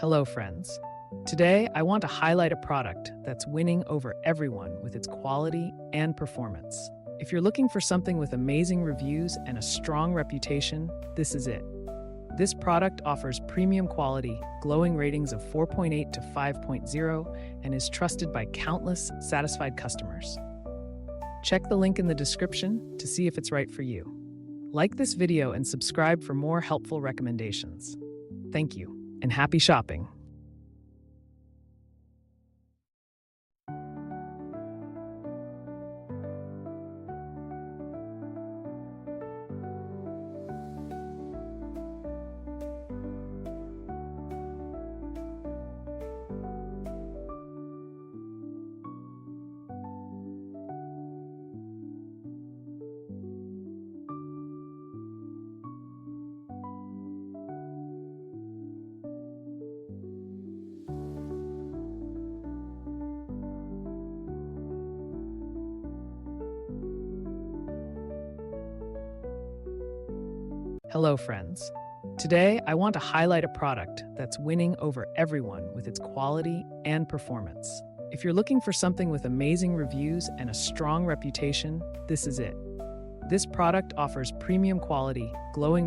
Hello, friends. Today, I want to highlight a product that's winning over everyone with its quality and performance. If you're looking for something with amazing reviews and a strong reputation, this is it. This product offers premium quality, glowing ratings of 4.8 to 5.0, and is trusted by countless satisfied customers. Check the link in the description to see if it's right for you. Like this video and subscribe for more helpful recommendations. Thank you, and happy shopping! Hello, friends. Today, I want to highlight a product that's winning over everyone with its quality and performance. If you're looking for something with amazing reviews and a strong reputation, this is it. This product offers premium quality, glowing